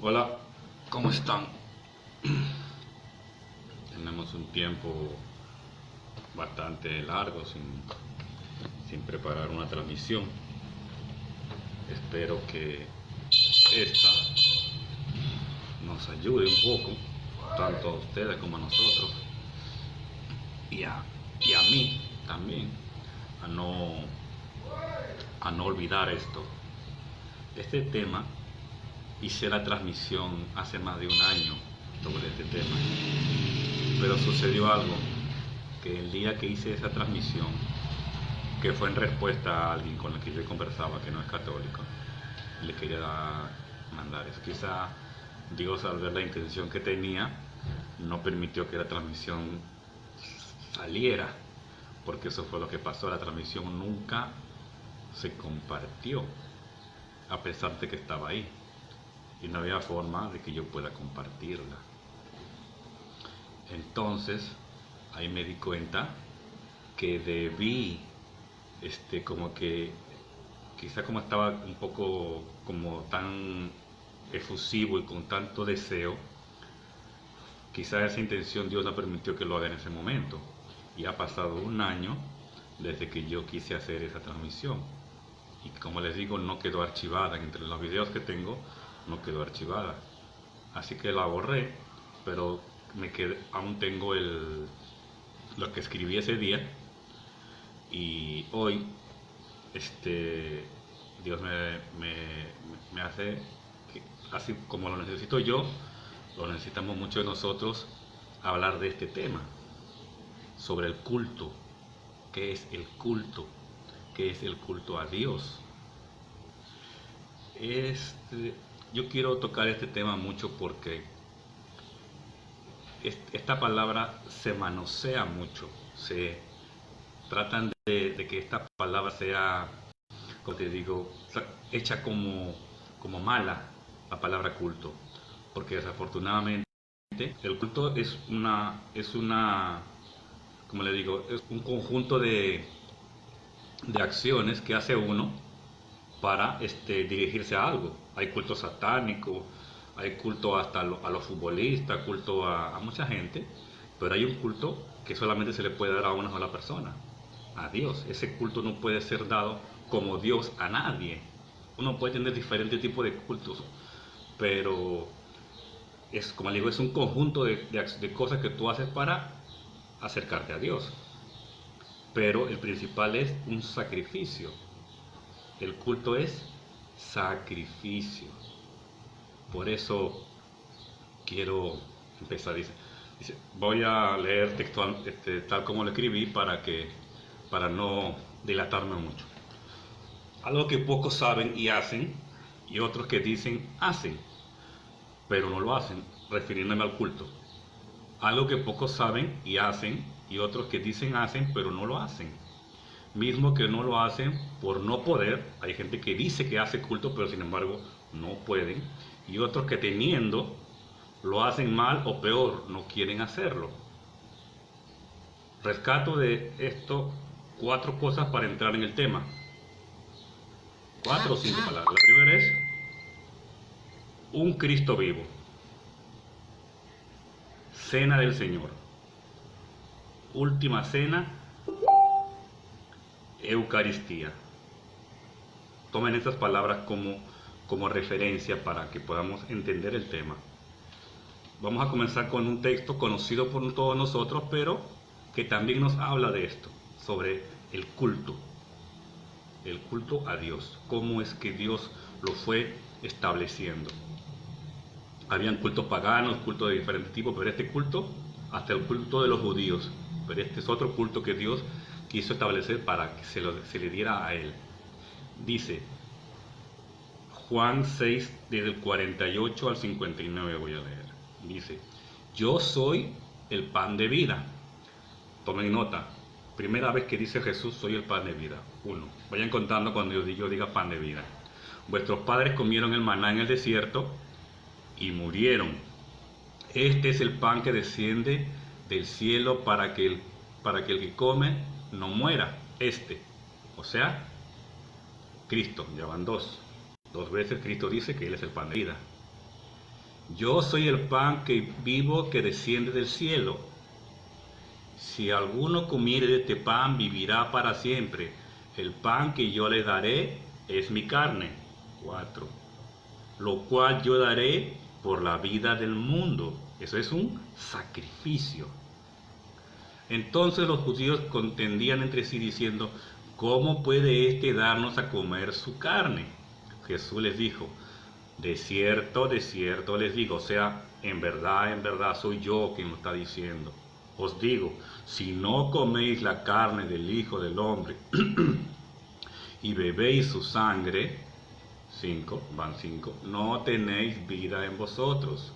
Hola, ¿cómo están? Tenemos un tiempo bastante largo sin preparar una transmisión. Espero que esta nos ayude un poco, tanto a ustedes como a nosotros, y a mí también, a no, a no olvidar esto. Este tema, hice la transmisión hace más de un año sobre este tema, pero sucedió algo, que el día que hice esa transmisión, que fue en respuesta a alguien con el que yo conversaba que no es católico, le quería mandar eso. Quizá Dios, al ver la intención que tenía, no permitió que la transmisión saliera, porque eso fue lo que pasó. La transmisión nunca se compartió, a pesar de que estaba ahí, y no había forma de que yo pueda compartirla. Entonces ahí me di cuenta que debí, como que quizá como estaba un poco como tan efusivo y con tanto deseo, quizá esa intención Dios no permitió que lo haga en ese momento. Y ha pasado un año desde que yo quise hacer esa transmisión. Y como les digo, no quedó archivada. Entre los videos que tengo, no quedó archivada. Así que la borré, pero aún tengo lo que escribí ese día. Y hoy, este, Dios me hace que, así como lo necesito yo, lo necesitamos muchos de nosotros, hablar de este tema, sobre el culto. ¿Qué es el culto? ¿Qué es el culto a Dios? Este, yo quiero tocar este tema mucho porque esta palabra se manosea mucho. Se tratan de que esta palabra sea, como te digo, hecha como mala, la palabra culto. Porque desafortunadamente el culto es una, como le digo, es un conjunto de acciones que hace uno para dirigirse a algo. Hay culto satánico, hay culto hasta a los futbolistas, culto a mucha gente, pero hay un culto que solamente se le puede dar a una sola persona, a Dios. Ese culto no puede ser dado como Dios a nadie. Uno puede tener diferentes tipos de cultos, pero es, como digo, es un conjunto de cosas que tú haces para acercarte a Dios. Pero el principal es un sacrificio. El culto es sacrificio. Por eso quiero empezar. Dice, voy a leer textual, tal como lo escribí para no dilatarme mucho. Algo que pocos saben y hacen, y otros que dicen hacen, pero no lo hacen, refiriéndome al culto. Algo que pocos saben y hacen, y otros que dicen hacen, pero no lo hacen. Mismo que no lo hacen por no poder. Hay gente que dice que hace culto, pero sin embargo no pueden. Y otros que teniendo, lo hacen mal o peor, no quieren hacerlo. Rescato de esto 4 cosas para entrar en el tema. 4 o 5 palabras. La primera es un Cristo vivo. Cena del Señor. Última cena, Eucaristía. Tomen estas palabras como referencia para que podamos entender el tema. Vamos a comenzar con un texto conocido por todos nosotros, pero que también nos habla de esto, sobre el culto a Dios, cómo es que Dios lo fue estableciendo. Habían cultos paganos, cultos de diferentes tipos, pero este culto, hasta el culto de los judíos, pero este es otro culto que Dios quiso establecer para que se le diera a él. Dice Juan 6, desde el 48 al 59 voy a leer. Dice, yo soy el pan de vida. Tomen nota, primera vez que dice Jesús, soy el pan de vida. 1. Vayan contando cuando yo diga pan de vida. Vuestros padres comieron el maná en el desierto y murieron. Este es el pan que desciende del cielo para que el que come no muera. O sea, Cristo. Ya van 2. 2 veces Cristo dice que Él es el pan de vida. Yo soy el pan que vivo que desciende del cielo. Si alguno comiere de este pan, vivirá para siempre. El pan que yo le daré es mi carne. 4. Lo cual yo daré por la vida del mundo. Eso es un sacrificio. Entonces los judíos contendían entre sí diciendo, ¿cómo puede éste darnos a comer su carne? Jesús les dijo, de cierto les digo, o sea, en verdad soy yo quien lo está diciendo. Os digo, si no coméis la carne del Hijo del Hombre y bebéis su sangre, 5, no tenéis vida en vosotros.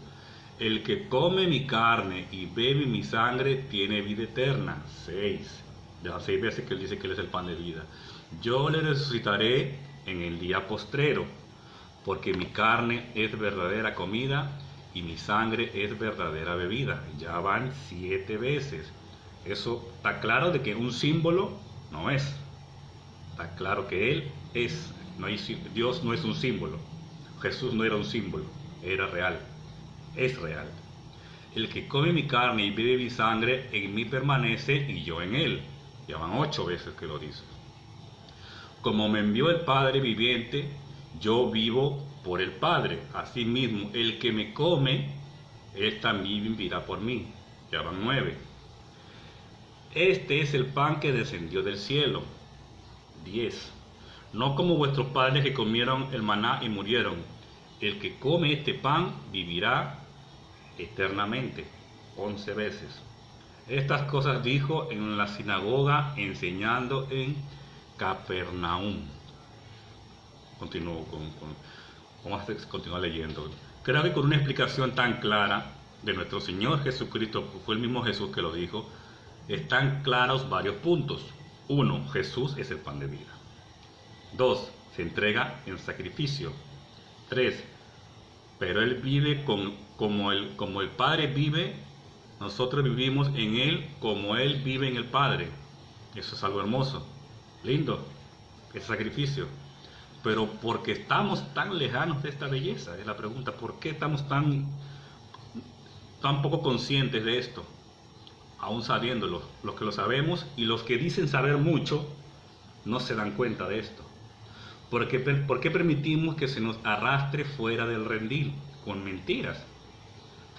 El que come mi carne y bebe mi sangre tiene vida eterna. 6. Ya 6 veces que él dice que él es el pan de vida. Yo le resucitaré en el día postrero, porque mi carne es verdadera comida y mi sangre es verdadera bebida. Ya van 7 veces. Eso está claro de que un símbolo no es. Está claro que Él es. Dios no es un símbolo. Jesús no era un símbolo, era real. Es real. El que come mi carne y bebe mi sangre, en mí permanece y yo en él. Ya van 8 veces que lo dice. Como me envió el Padre viviente, yo vivo por el Padre. Asimismo, el que me come, él también vivirá por mí. Ya van 9. Este es el pan que descendió del cielo. 10. No como vuestros padres que comieron el maná y murieron. El que come este pan vivirá eternamente. 11 veces. Estas cosas dijo en la sinagoga enseñando en Capernaum. Vamos a continuar leyendo. Creo que con una explicación tan clara de nuestro Señor Jesucristo, fue el mismo Jesús que lo dijo, están claros varios puntos. 1. Jesús es el pan de vida. 2. Se entrega en sacrificio. 3. Pero Él vive como el Padre vive, nosotros vivimos en Él como Él vive en el Padre. Eso es algo hermoso, lindo, es sacrificio. Pero ¿por qué estamos tan lejanos de esta belleza? Es la pregunta. ¿Por qué estamos tan poco conscientes de esto? Aún sabiéndolo, los que lo sabemos y los que dicen saber mucho, no se dan cuenta de esto. ¿Por qué permitimos que se nos arrastre fuera del redil con mentiras?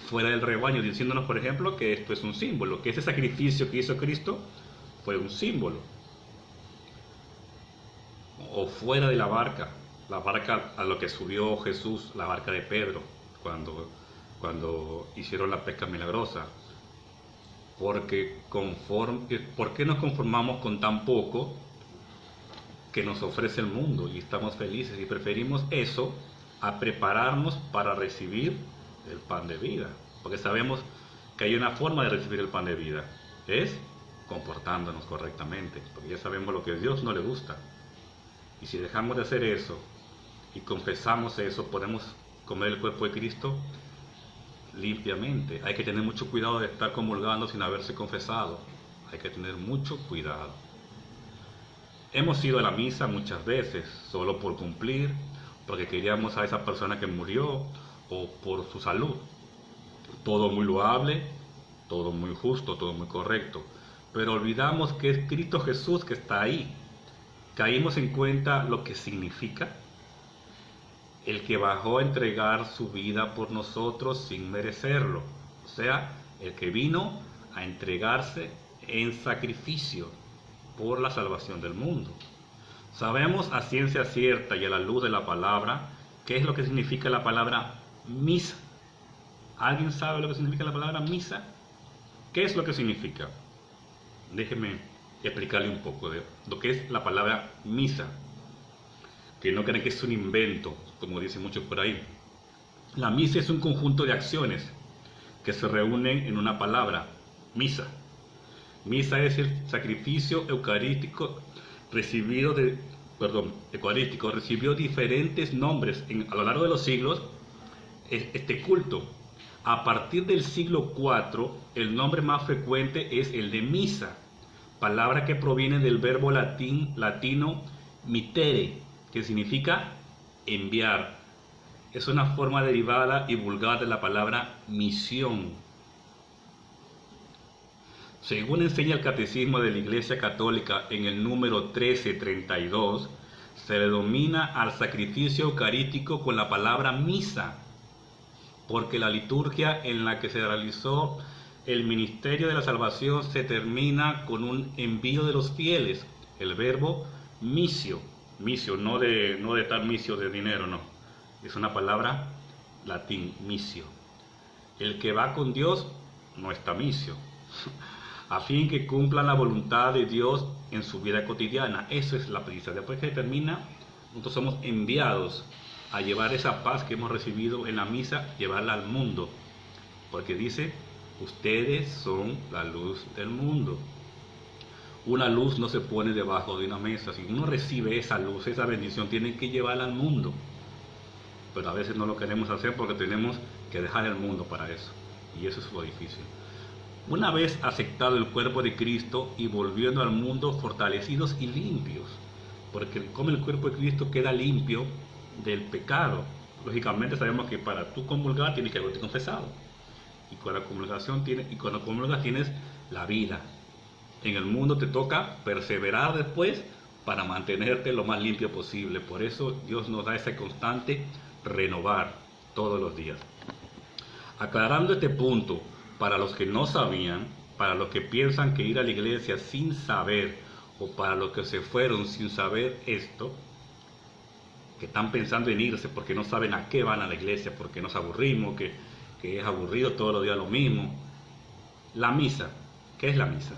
Fuera del rebaño, diciéndonos, por ejemplo, que esto es un símbolo, que ese sacrificio que hizo Cristo fue un símbolo. O fuera de la barca a lo que subió Jesús, la barca de Pedro, cuando hicieron la pesca milagrosa. ¿Por qué nos conformamos con tan poco que nos ofrece el mundo y estamos felices y preferimos eso a prepararnos para recibir el pan de vida? Porque sabemos que hay una forma de recibir el pan de vida, es comportándonos correctamente, porque ya sabemos lo que a Dios no le gusta. Y si dejamos de hacer eso y confesamos eso, podemos comer el cuerpo de Cristo limpiamente. Hay que tener mucho cuidado de estar comulgando sin haberse confesado. Hay que tener mucho cuidado. Hemos ido a la misa muchas veces solo por cumplir, porque queríamos a esa persona que murió o por su salud. Todo muy loable, todo muy justo, todo muy correcto. Pero olvidamos que es Cristo Jesús que está ahí. Caímos en cuenta lo que significa el que bajó a entregar su vida por nosotros sin merecerlo. O sea, el que vino a entregarse en sacrificio por la salvación del mundo. Sabemos a ciencia cierta y a la luz de la palabra qué es lo que significa la palabra misa. ¿Alguien sabe lo que significa la palabra misa? ¿Qué es lo que significa? Déjeme explicarle un poco de lo que es la palabra misa, que no crean que es un invento, como dicen muchos por ahí. La misa es un conjunto de acciones que se reúnen en una palabra, misa. Misa es el sacrificio eucarístico recibió diferentes nombres a lo largo de los siglos. Este culto, a partir del siglo IV, el nombre más frecuente es el de misa, palabra que proviene del verbo latino mittere, que significa enviar. es una forma derivada y vulgar de la palabra misión. Según enseña el Catecismo de la Iglesia Católica en el número 1332, se le denomina al sacrificio eucarístico con la palabra misa, porque la liturgia en la que se realizó el ministerio de la salvación se termina con un envío de los fieles, el verbo misio, no de tal misio de dinero, no, es una palabra latín, misio. El que va con Dios no está misio, a fin que cumplan la voluntad de Dios en su vida cotidiana. Eso es la prisa. Después que termina, nosotros somos enviados a llevar esa paz que hemos recibido en la misa, llevarla al mundo, porque dice, ustedes son la luz del mundo. Una luz no se pone debajo de una mesa. Si uno recibe esa luz, esa bendición, tiene que llevarla al mundo, pero a veces no lo queremos hacer porque tenemos que dejar el mundo para eso, y eso es lo difícil. Una vez aceptado el cuerpo de Cristo y volviendo al mundo fortalecidos y limpios, porque como el cuerpo de Cristo queda limpio del pecado, lógicamente sabemos que para tú comulgar tienes que haberte confesado, y con la comulgación cuando comulgas tienes la vida. En el mundo te toca perseverar después para mantenerte lo más limpio posible. Por eso Dios nos da ese constante renovar todos los días. Aclarando este punto, para los que no sabían, para los que piensan que ir a la iglesia sin saber, o para los que se fueron sin saber esto, que están pensando en irse porque no saben a qué van a la iglesia, porque nos aburrimos, que es aburrido todos los días lo mismo. La misa, ¿qué es la misa?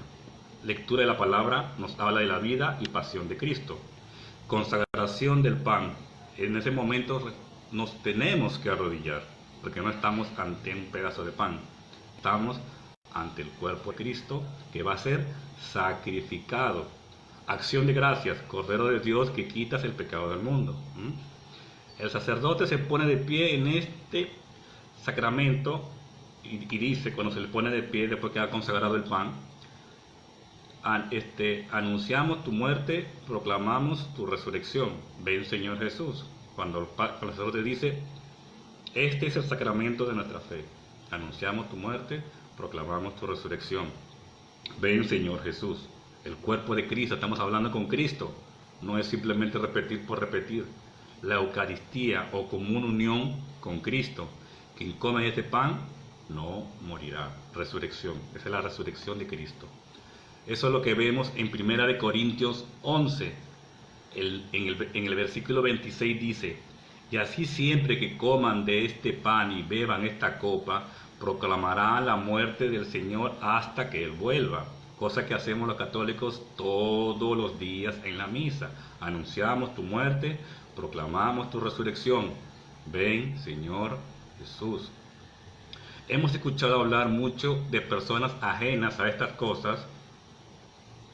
Lectura de la palabra nos habla de la vida y pasión de Cristo. Consagración del pan. En ese momento nos tenemos que arrodillar, porque no estamos ante un pedazo de pan. Estamos ante el cuerpo de Cristo que va a ser sacrificado. Acción de gracias, Cordero de Dios que quitas el pecado del mundo. El sacerdote se pone de pie en este sacramento y dice, cuando se le pone de pie después que ha consagrado el pan, anunciamos tu muerte, proclamamos tu resurrección. Ven Señor Jesús. Cuando el sacerdote dice, este es el sacramento de nuestra fe. Anunciamos tu muerte, proclamamos tu resurrección. Ven Señor Jesús. El cuerpo de Cristo, estamos hablando con Cristo. No es simplemente repetir por repetir. La Eucaristía o común unión con Cristo. Quien come este pan no morirá. Resurrección. Esa es la resurrección de Cristo. Eso es lo que vemos en 1 Corintios 11. En el versículo 26 dice, y así siempre que coman de este pan y beban esta copa, proclamarán la muerte del Señor hasta que Él vuelva. Cosa que hacemos los católicos todos los días en la misa. Anunciamos tu muerte, proclamamos tu resurrección. Ven, Señor Jesús. Hemos escuchado hablar mucho de personas ajenas a estas cosas,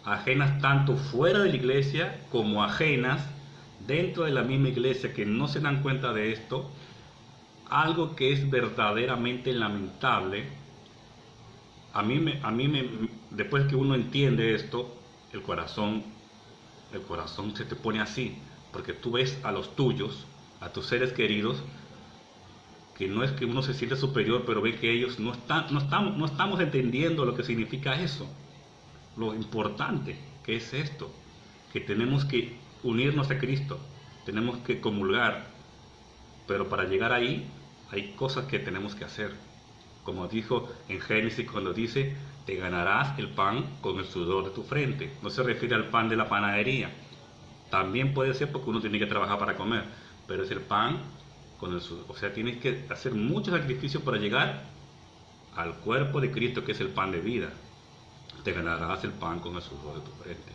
ajenas tanto fuera de la iglesia como ajenas dentro de la misma iglesia, que no se dan cuenta de esto. Algo que es verdaderamente lamentable. Después que uno entiende esto, el corazón se te pone así, porque tú ves a los tuyos, a tus seres queridos, que no es que uno se siente superior, pero ve que ellos no estamos entendiendo lo que significa eso, lo importante que es esto, que tenemos que unirnos a Cristo, tenemos que comulgar, pero para llegar ahí hay cosas que tenemos que hacer. Como dijo en Génesis cuando dice, te ganarás el pan con el sudor de tu frente. No se refiere al pan de la panadería. También puede ser porque uno tiene que trabajar para comer, pero es el pan con el sudor. O sea, tienes que hacer muchos sacrificios para llegar al cuerpo de Cristo, que es el pan de vida. Te ganarás el pan con el sudor de tu frente.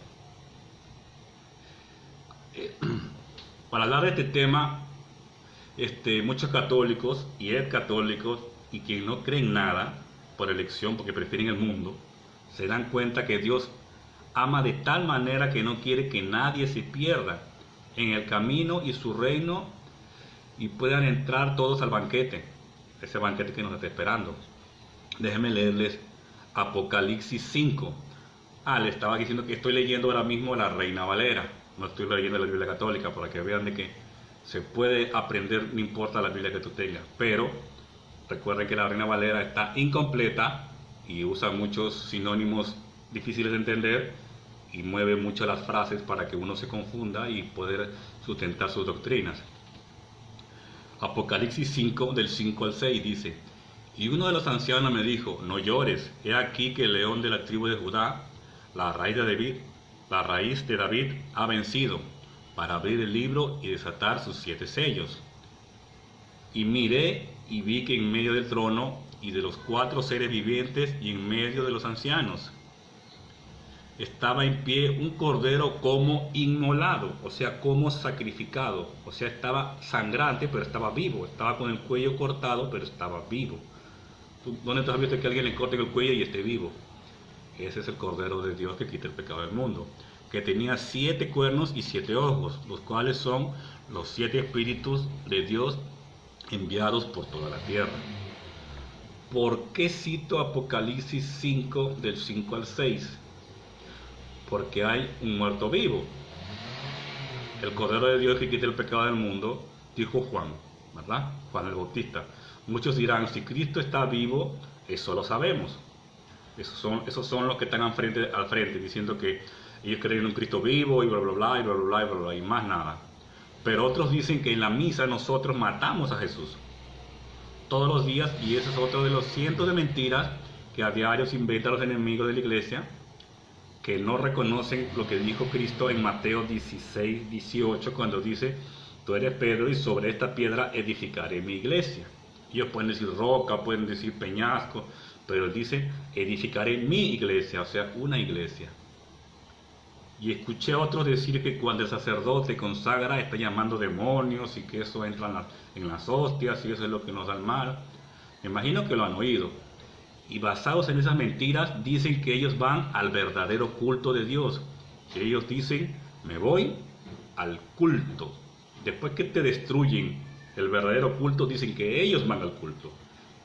Para hablar de este tema, muchos católicos y excatólicos y quien no creen nada por elección porque prefieren el mundo, se dan cuenta que Dios ama de tal manera que no quiere que nadie se pierda en el camino y su reino y puedan entrar todos al banquete, ese banquete que nos está esperando. Déjenme leerles Apocalipsis 5. Le estaba diciendo que estoy leyendo ahora mismo la Reina Valera, no estoy leyendo la Biblia Católica, para que vean de que Se puede aprender, no importa la Biblia que tú tengas, pero recuerden que la Reina Valera está incompleta y usa muchos sinónimos difíciles de entender y mueve mucho las frases para que uno se confunda y poder sustentar sus doctrinas. Apocalipsis 5, del 5 al 6 dice: y uno de los ancianos me dijo, no llores, he aquí que el león de la tribu de Judá, la raíz de David, ha vencido, para abrir el libro y desatar sus 7 sellos. Y miré y vi que en medio del trono y de los 4 seres vivientes y en medio de los ancianos estaba en pie un cordero como inmolado, o sea, como sacrificado, o sea, estaba sangrante pero estaba vivo, estaba con el cuello cortado pero estaba vivo. ¿Dónde tú has visto que alguien le corten el cuello y esté vivo? Ese es el Cordero de Dios que quita el pecado del mundo, que tenía 7 cuernos y 7 ojos, los cuales son los 7 espíritus de Dios enviados por toda la tierra. ¿Por qué cito Apocalipsis 5 del 5 al 6? Porque hay un muerto vivo. El Cordero de Dios que quita el pecado del mundo, dijo Juan, ¿verdad? Juan el Bautista. Muchos dirán, si Cristo está vivo, eso lo sabemos. Esos son los que están al frente diciendo que ellos creen en un Cristo vivo y bla bla bla y bla bla bla y bla bla y más nada. Pero otros dicen que en la misa nosotros matamos a Jesús todos los días, y ese es otro de los cientos de mentiras que a diario se inventan los enemigos de la iglesia, que no reconocen lo que dijo Cristo en Mateo 16, 18, cuando dice, tú eres Pedro y sobre esta piedra edificaré mi iglesia. Ellos pueden decir roca, pueden decir peñasco, pero él dice, edificaré mi iglesia, o sea, una iglesia. Y escuché a otros decir que cuando el sacerdote consagra está llamando demonios y que eso entra en las hostias y eso es lo que nos da el mal. Me imagino que lo han oído. Y basados en esas mentiras dicen que ellos van al verdadero culto de Dios. Que ellos dicen, me voy al culto. Después que te destruyen el verdadero culto, dicen que ellos van al culto.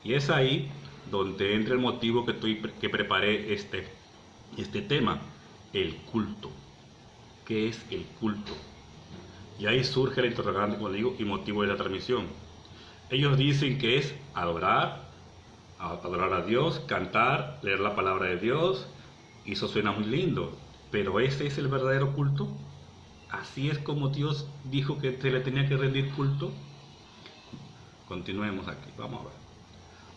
Y es ahí donde entra el motivo que preparé este tema, el culto. ¿Qué es el culto? Y ahí surge la interrogante, como digo, y motivo de la transmisión. Ellos dicen que es adorar a Dios, cantar, leer la palabra de Dios, y eso suena muy lindo, pero ¿ese es el verdadero culto? ¿Así es como Dios dijo que se le tenía que rendir culto? Continuemos aquí, vamos a ver.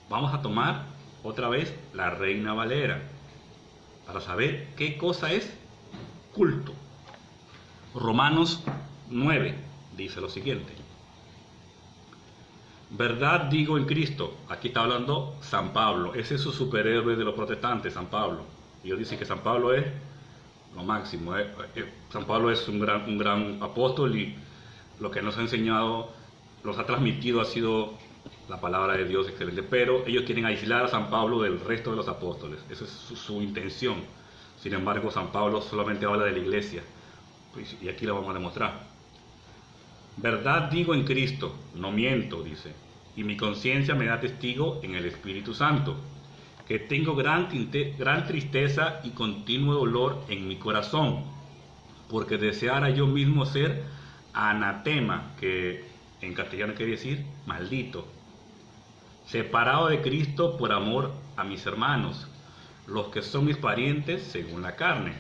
Vamos a tomar otra vez la Reina Valera para saber qué cosa es culto. Romanos 9 dice lo siguiente: verdad digo en Cristo. Aquí está hablando San Pablo, ese es su superhéroe de los protestantes, San Pablo. Ellos dicen que San Pablo es lo máximo. San Pablo es un gran apóstol y lo que nos ha enseñado, nos ha transmitido ha sido la palabra de Dios excelente, pero ellos quieren aislar a San Pablo del resto de los apóstoles. Esa es su intención. Sin embargo, San Pablo solamente habla de la iglesia, y aquí lo vamos a demostrar. Verdad digo en Cristo, no miento, dice, y mi conciencia me da testigo en el Espíritu Santo, que tengo gran tristeza y continuo dolor en mi corazón, porque deseara yo mismo ser anatema, que en castellano quiere decir maldito, separado de Cristo por amor a mis hermanos, los que son mis parientes según la carne.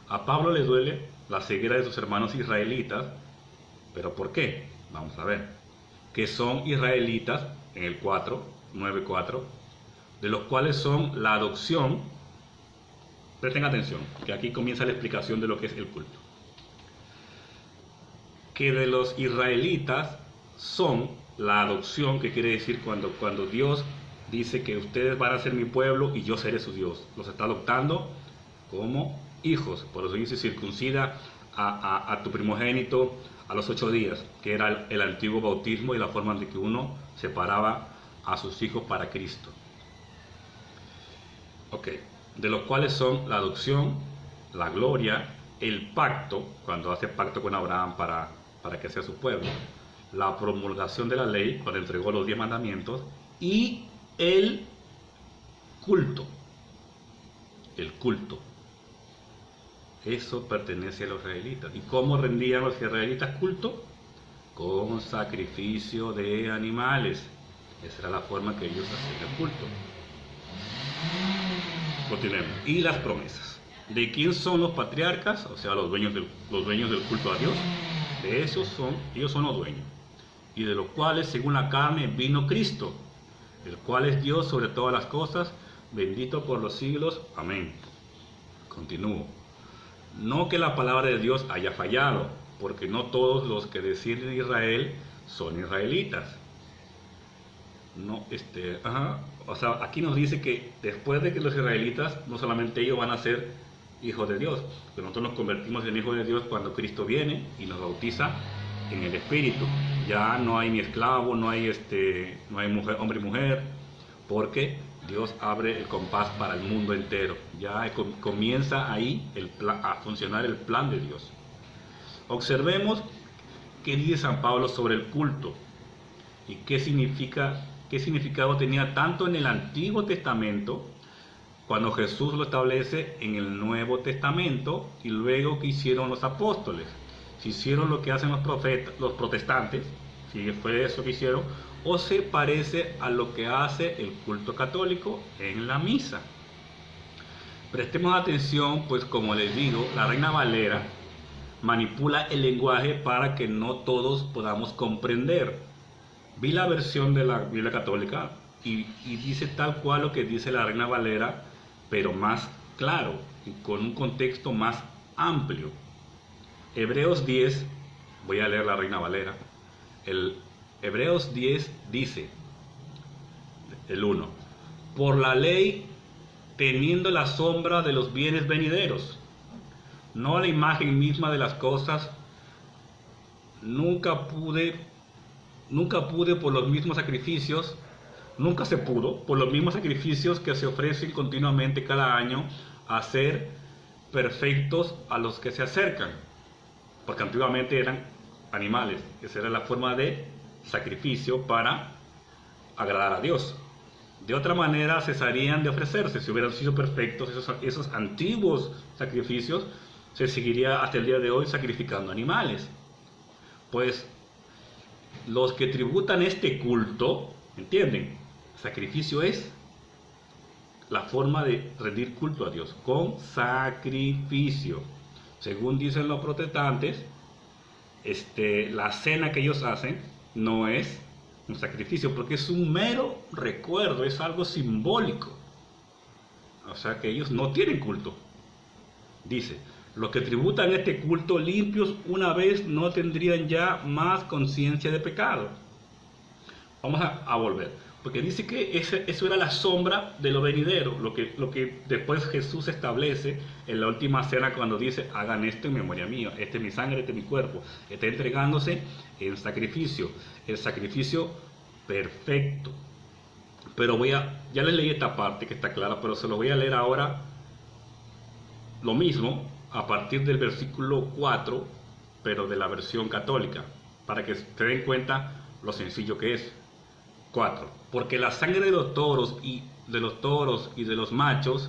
A Pablo le duele la ceguera de sus hermanos israelitas, ¿pero por qué? Vamos a ver. Que son israelitas, en el 9:4, de los cuales son la adopción. Presten atención, que aquí comienza la explicación de lo que es el culto. Que de los israelitas son la adopción, que quiere decir cuando Dios dice que ustedes van a ser mi pueblo y yo seré su Dios. Los está adoptando como hijos. Por eso dice, circuncida a tu primogénito a los 8 días, que era el antiguo bautismo y la forma en que uno separaba a sus hijos para Cristo. Ok, de los cuales son la adopción, la gloria, el pacto, cuando hace pacto con Abraham para que sea su pueblo, la promulgación de la ley, cuando entregó los 10 mandamientos, y el culto. El culto. Eso pertenece a los israelitas. ¿Y cómo rendían los israelitas culto? con sacrificio de animales. Esa era la forma que ellos hacían el culto. Continuemos. Y las promesas. ¿De quién son los patriarcas? O sea, los dueños del culto a Dios. De ellos son los dueños. Y de los cuales, según la carne, vino Cristo, el cual es Dios sobre todas las cosas, bendito por los siglos. Amén. Continúo. No que la palabra de Dios haya fallado, porque no todos los que deciden Israel son israelitas. No, o sea, aquí nos dice que después de que los israelitas, no solamente ellos van a ser hijos de Dios, que nosotros nos convertimos en hijos de Dios cuando Cristo viene y nos bautiza en el Espíritu. Ya no hay ni esclavo, no hay mujer, hombre y mujer, porque Dios abre el compás para el mundo entero. Ya comienza ahí a funcionar el plan de Dios. Observemos qué dice San Pablo sobre el culto y qué significado tenía tanto en el Antiguo Testamento, cuando Jesús lo establece en el Nuevo Testamento, y luego que hicieron los apóstoles. Si hicieron lo que hacen los protestantes, si fue eso que hicieron, o se parece a lo que hace el culto católico en la misa. Prestemos atención, pues como les digo, la Reina Valera manipula el lenguaje para que no todos podamos comprender. Vi la versión de la Biblia católica y dice tal cual lo que dice la Reina Valera, pero más claro y con un contexto más amplio. Hebreos 10, voy a leer la Reina Valera. Hebreos 10 dice, el 1, por la ley teniendo la sombra de los bienes venideros, no la imagen misma de las cosas, nunca se pudo por los mismos sacrificios que se ofrecen continuamente cada año, hacer perfectos a los que se acercan, porque antiguamente eran animales. Esa era la forma de sacrificio para agradar a Dios. De otra manera cesarían de ofrecerse. Si hubieran sido perfectos esos antiguos sacrificios, se seguiría hasta el día de hoy sacrificando animales. Pues los que tributan este culto, ¿entienden? Sacrificio es la forma de rendir culto a Dios, con sacrificio. Según dicen los protestantes, la cena que ellos hacen no es un sacrificio, porque es un mero recuerdo, es algo simbólico. O sea que ellos no tienen culto. Dice, los que tributan este culto limpios una vez no tendrían ya más conciencia de pecado. Vamos a volver, porque dice que eso era la sombra de lo venidero, lo que después Jesús establece en la última cena cuando dice, hagan esto en memoria mía, este es mi sangre, este es mi cuerpo. Está entregándose en sacrificio, el sacrificio perfecto. Pero ya les leí esta parte que está clara, pero se lo voy a leer ahora lo mismo a partir del versículo 4, pero de la versión católica, para que se den cuenta lo sencillo que es. 4. Porque la sangre de los toros y de los machos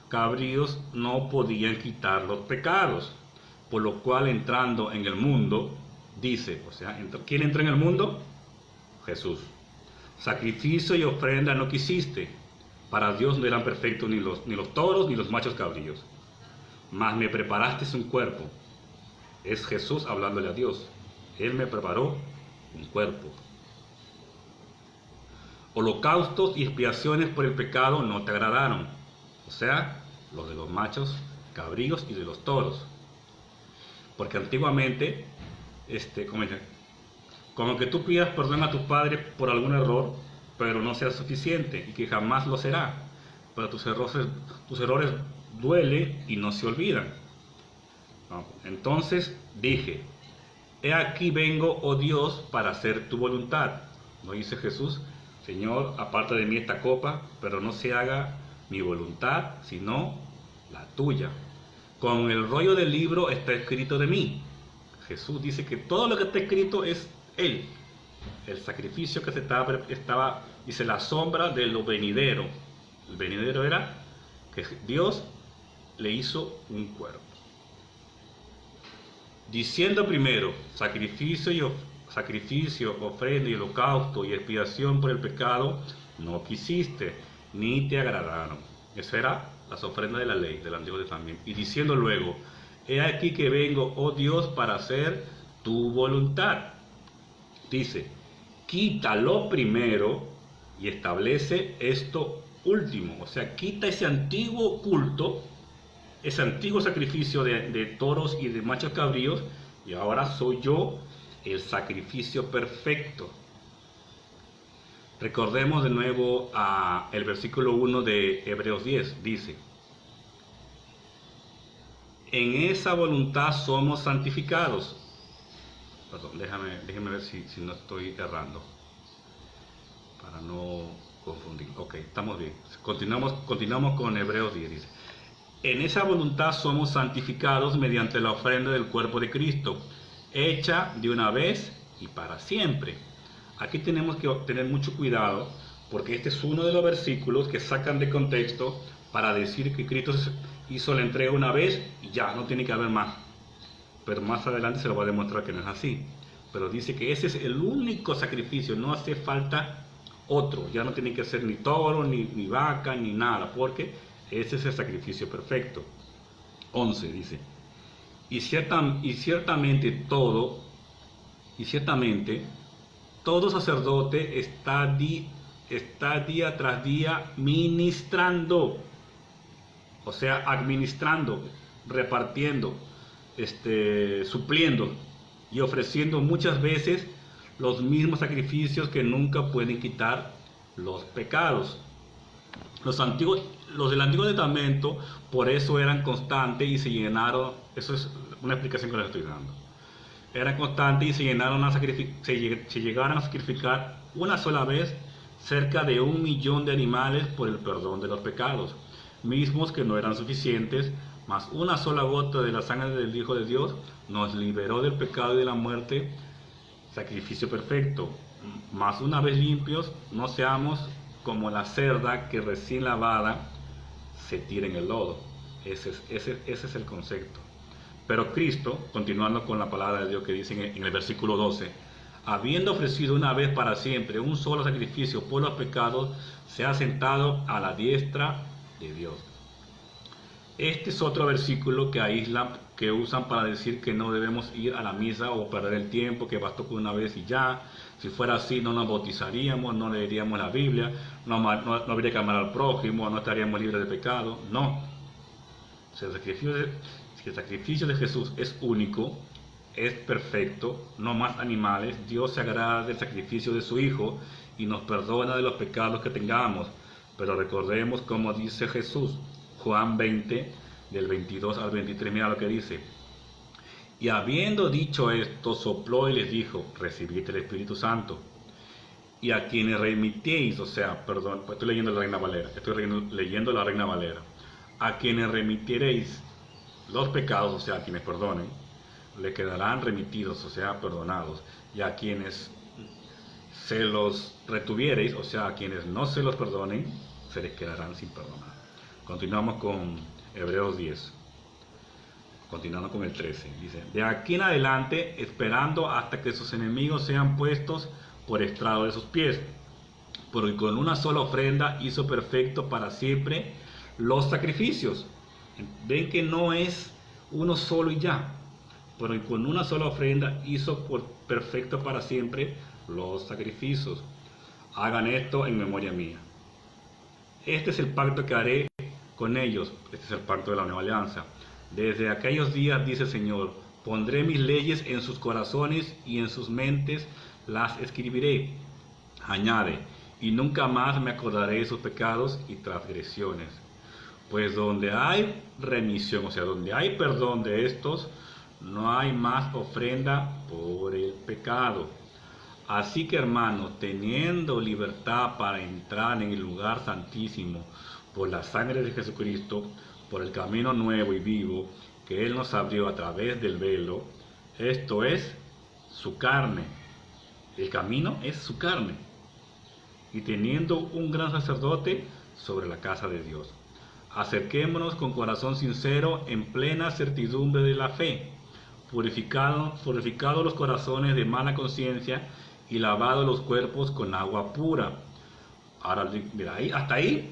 cabríos no podían quitar los pecados, por lo cual entrando en el mundo, dice, o sea, ¿quién entró en el mundo? Jesús. Sacrificio y ofrenda no quisiste, para Dios no eran perfectos ni los toros ni los machos cabríos, mas me preparaste un cuerpo. Es Jesús hablándole a Dios. Él me preparó un cuerpo. Holocaustos y expiaciones por el pecado no te agradaron, o sea, los de los machos cabríos y de los toros. Porque antiguamente, como que tú pidas perdón a tu padre por algún error, pero no sea suficiente y que jamás lo será. Pero tus errores duelen y no se olvidan. ¿No? Entonces dije, he aquí vengo, oh Dios, para hacer tu voluntad. ¿No dice Jesús? Señor, aparta de mí esta copa, pero no se haga mi voluntad, sino la tuya. Con el rollo del libro está escrito de mí. Jesús dice que todo lo que está escrito es Él. El sacrificio que estaba, dice, la sombra de lo venidero. El venidero era que Dios le hizo un cuerpo. Diciendo primero, sacrificio, ofrenda y holocausto y expiación por el pecado no quisiste, ni te agradaron. Esas eran las ofrendas de la ley del Antiguo Testamento. Y diciendo luego, he aquí que vengo, oh Dios, para hacer tu voluntad. Dice, quita lo primero y establece esto último. O sea, quita ese antiguo culto, ese antiguo sacrificio de toros y de machos cabríos, y ahora soy yo el sacrificio perfecto. Recordemos de nuevo el versículo 1 de Hebreos 10, dice, en esa voluntad somos santificados. Perdón, déjame ver si no estoy errando, para no confundir. Ok, estamos bien. Continuamos con Hebreos 10, dice, en esa voluntad somos santificados mediante la ofrenda del cuerpo de Cristo, hecha de una vez y para siempre. Aquí tenemos que tener mucho cuidado, porque este es uno de los versículos que sacan de contexto para decir que Cristo hizo la entrega una vez y ya, no tiene que haber más. Pero más adelante se lo va a demostrar que no es así. Pero dice que ese es el único sacrificio, no hace falta otro. Ya no tiene que ser ni toro, ni vaca, ni nada, porque ese es el sacrificio perfecto. 11 dice, y ciertamente todo sacerdote está día tras día ministrando, o sea, administrando, repartiendo, supliendo y ofreciendo muchas veces los mismos sacrificios que nunca pueden quitar los pecados. Los del Antiguo Testamento por eso eran constantes y se llenaron, eso es una explicación que les estoy dando. Eran constantes y se llegaron a sacrificar una sola vez cerca de 1 millón de animales por el perdón de los pecados, mismos que no eran suficientes, mas una sola gota de la sangre del Hijo de Dios nos liberó del pecado y de la muerte, sacrificio perfecto. Mas una vez limpios, no seamos como la cerda que recién lavada se tira en el lodo. Ese es el concepto. Pero Cristo, continuando con la palabra de Dios que dice en el versículo 12, habiendo ofrecido una vez para siempre un solo sacrificio por los pecados, se ha sentado a la diestra de Dios. Este es otro versículo que usan para decir que no debemos ir a la misa o perder el tiempo, que bastó con una vez y ya. Si fuera así, no nos bautizaríamos, no leeríamos la Biblia, no habría que amar al prójimo, no estaríamos libres de pecado. No. Si el sacrificio de Jesús es único, es perfecto, no más animales, Dios se agrada del sacrificio de su Hijo y nos perdona de los pecados que tengamos. Pero recordemos como dice Jesús, Juan 20, del 22 al 23, mira lo que dice. Y habiendo dicho esto, sopló y les dijo, recibid el Espíritu Santo. Y a quienes remitéis, o sea, perdón, estoy leyendo la Reina Valera, a quienes remitiereis los pecados, o sea, a quienes perdonen, le quedarán remitidos, o sea, perdonados. Y a quienes se los retuviereis, o sea, a quienes no se los perdonen, se les quedarán sin perdonar. Continuamos con Hebreos 10. Continuando con el 13. Dice, de aquí en adelante, esperando hasta que sus enemigos sean puestos por estrado de sus pies. Porque con una sola ofrenda hizo perfecto para siempre los sacrificios. Ven que no es uno solo y ya. Pero con una sola ofrenda hizo perfecto para siempre los sacrificios. Hagan esto en memoria mía. Este es el pacto que haré con ellos. Este es el pacto de la nueva alianza. Desde aquellos días, dice el Señor, pondré mis leyes en sus corazones y en sus mentes las escribiré. Añade, y nunca más me acordaré de sus pecados y transgresiones. Pues donde hay remisión, o sea, donde hay perdón de estos, no hay más ofrenda por el pecado. Así que, hermanos, teniendo libertad para entrar en el lugar santísimo por la sangre de Jesucristo, por el camino nuevo y vivo que Él nos abrió a través del velo, esto es su carne. El camino es su carne. Y teniendo un gran sacerdote sobre la casa de Dios, acerquémonos con corazón sincero en plena certidumbre de la fe, purificado los corazones de mala conciencia y lavado los cuerpos con agua pura. Ahora, mira, hasta ahí,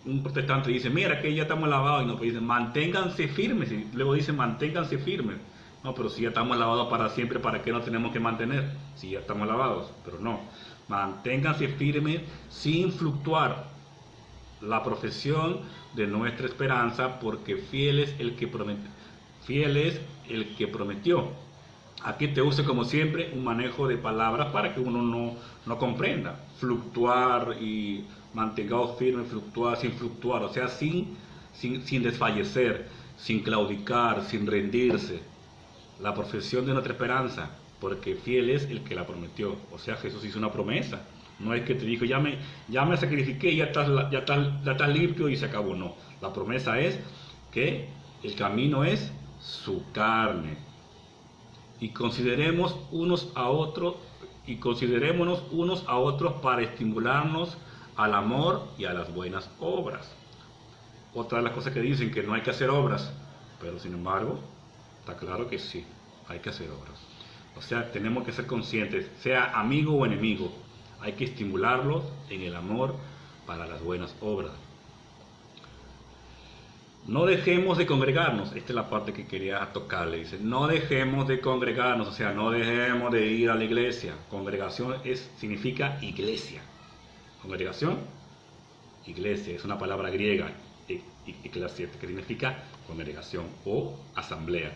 un protestante dice, mira que ya estamos lavados, y no, pues dice, manténganse firmes, y luego dice, manténganse firmes. No, pero si ya estamos lavados para siempre, ¿para qué nos tenemos que mantener? Si ya estamos lavados, pero no. Manténganse firmes sin fluctuar la profesión de nuestra esperanza, porque fiel es el que prometió. Aquí te use como siempre un manejo de palabras para que uno no comprenda. Fluctuar y mantenerlo firme, fluctuar sin fluctuar, o sea, sin desfallecer, sin claudicar, sin rendirse. La profesión de nuestra esperanza, porque fiel es el que la prometió. O sea, Jesús hizo una promesa. No es que te dijo, ya me sacrifiqué, ya estás limpio y se acabó. No, la promesa es que el camino es su carne. Y considerémonos unos a otros para estimularnos al amor y a las buenas obras. Otra de las cosas que dicen que no hay que hacer obras, pero sin embargo, está claro que sí, hay que hacer obras. O sea, tenemos que ser conscientes, sea amigo o enemigo, hay que estimularlos en el amor para las buenas obras. No dejemos de congregarnos. Esta es la parte que quería tocarle. Dice, no dejemos de congregarnos, o sea, no dejemos de ir a la iglesia. Congregación significa iglesia. Congregación, iglesia, es una palabra griega, eclesia, que significa congregación o asamblea.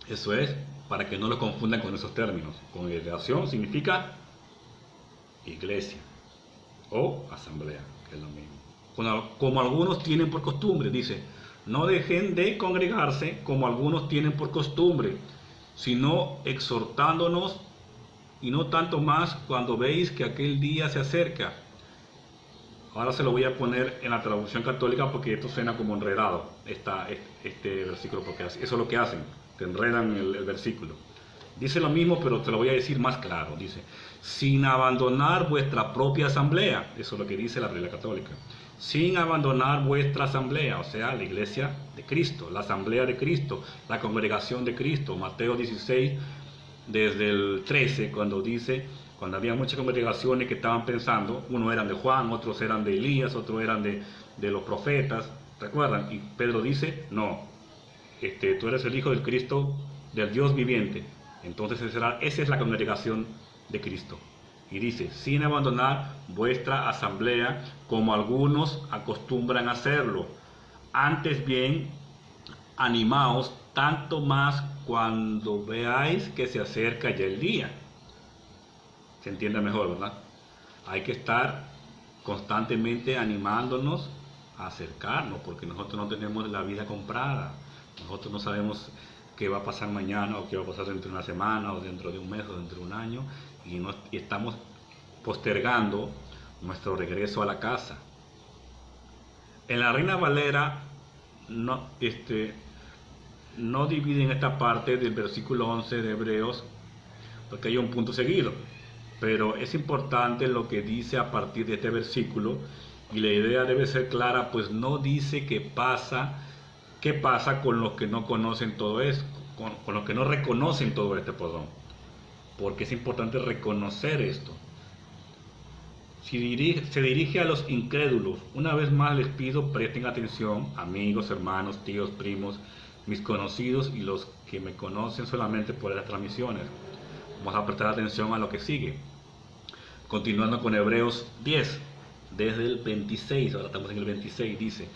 Eso es, para que no lo confundan con esos términos. Congregación significa iglesia o asamblea, que es lo mismo. Como algunos tienen por costumbre, dice, no dejen de congregarse como algunos tienen por costumbre, sino exhortándonos, y no tanto más cuando veis que aquel día se acerca. Ahora se lo voy a poner en la traducción católica porque esto suena como enredado, este versículo, porque eso es lo que hacen, te enredan el versículo. Dice lo mismo, pero te lo voy a decir más claro. Dice, sin abandonar vuestra propia asamblea. Eso es lo que dice la Regla Católica. Sin abandonar vuestra asamblea, o sea, la iglesia de Cristo, la asamblea de Cristo, la congregación de Cristo. Mateo 16, desde el 13, cuando había muchas congregaciones que estaban pensando, unos eran de Juan, otros eran de Elías, otros eran de los profetas, ¿recuerdan? Y Pedro dice, no, tú eres el Hijo del Cristo, del Dios viviente. Entonces esa es la congregación de Cristo. Y dice, sin abandonar vuestra asamblea, como algunos acostumbran a hacerlo. Antes bien, animaos tanto más cuando veáis que se acerca ya el día. Se entiende mejor, ¿verdad? Hay que estar constantemente animándonos a acercarnos, porque nosotros no tenemos la vida comprada. Nosotros no sabemos qué va a pasar mañana, o qué va a pasar dentro de una semana, o dentro de un mes, o dentro de un año, y estamos postergando nuestro regreso a la casa. En la Reina Valera no dividen esta parte del versículo 11 de Hebreos, porque hay un punto seguido, pero es importante lo que dice a partir de este versículo, y la idea debe ser clara, pues no dice qué pasa con los que no conocen todo esto, con los que no reconocen todo este perdón, porque es importante reconocer esto. Se dirige a los incrédulos. Una vez más les pido, presten atención, amigos, hermanos, tíos, primos, mis conocidos y los que me conocen solamente por las transmisiones. Vamos a prestar atención a lo que sigue. Continuando con Hebreos 10, desde el 26, ahora estamos en el 26, dice,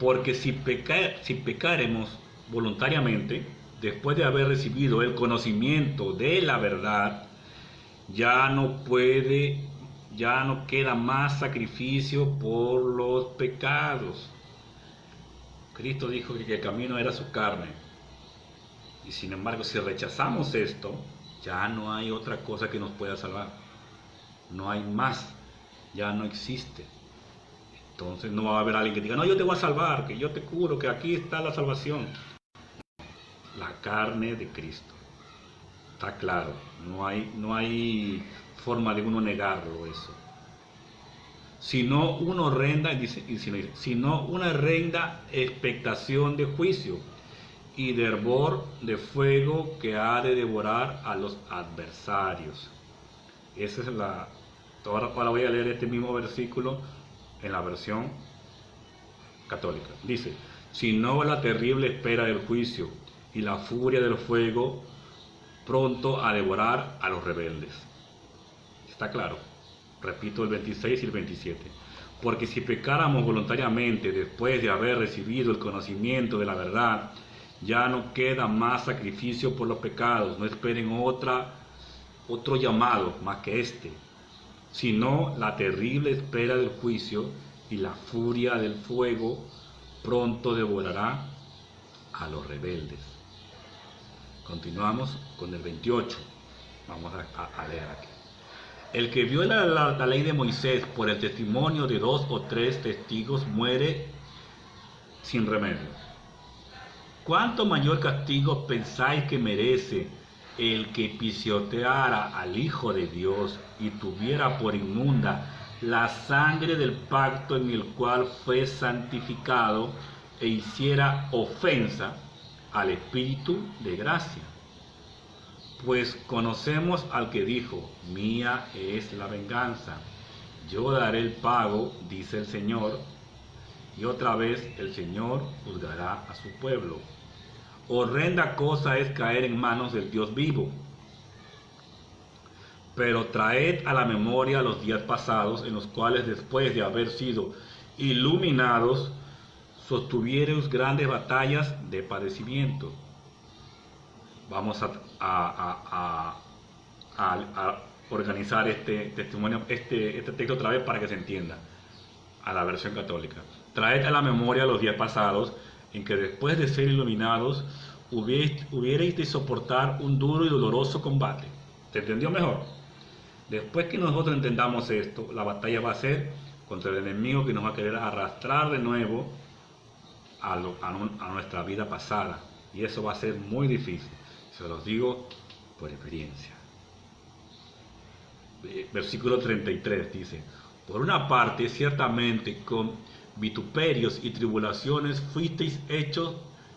porque si pecaremos voluntariamente, después de haber recibido el conocimiento de la verdad, ya no queda más sacrificio por los pecados. Cristo dijo que el camino era su carne. Y sin embargo, si rechazamos esto, ya no hay otra cosa que nos pueda salvar. No hay más. Ya no existe. Entonces no va a haber alguien que diga, no, yo te voy a salvar, que yo te curo, que aquí está la salvación. La carne de Cristo. Está claro. No hay forma de uno negarlo eso. Sino una horrenda expectación de juicio y de hervor de fuego que ha de devorar a los adversarios. Esa es la... Ahora voy a leer este mismo versículo en la versión católica. Dice, sino la terrible espera del juicio y la furia del fuego pronto a devorar a los rebeldes. ¿Está claro? Repito el 26 y el 27. Porque si pecáramos voluntariamente después de haber recibido el conocimiento de la verdad, ya no queda más sacrificio por los pecados. No esperen otro llamado más que este, sino la terrible espera del juicio y la furia del fuego pronto devorará a los rebeldes. Continuamos con el 28. Vamos a leer aquí. El que viola la ley de Moisés por el testimonio de 2 o 3 testigos muere sin remedio. ¿Cuánto mayor castigo pensáis que merece el que pisoteara al Hijo de Dios y tuviera por inmunda la sangre del pacto en el cual fue santificado e hiciera ofensa al Espíritu de gracia? Pues conocemos al que dijo, mía es la venganza, yo daré el pago, dice el Señor, y otra vez el Señor juzgará a su pueblo. Horrenda cosa es caer en manos del Dios vivo. Pero traed a la memoria los días pasados, en los cuales después de haber sido iluminados, sostuviereis grandes batallas de padecimiento. Vamos a organizar este testimonio, este texto otra vez para que se entienda a la versión católica. Traed a la memoria los días pasados en que después de ser iluminados hubierais de soportar un duro y doloroso combate. ¿Se entendió mejor? Después que nosotros entendamos esto, la batalla va a ser contra el enemigo que nos va a querer arrastrar de nuevo a nuestra vida pasada. Y eso va a ser muy difícil. Se los digo por experiencia. Versículo 33 dice, por una parte, ciertamente con vituperios y tribulaciones fuisteis hechos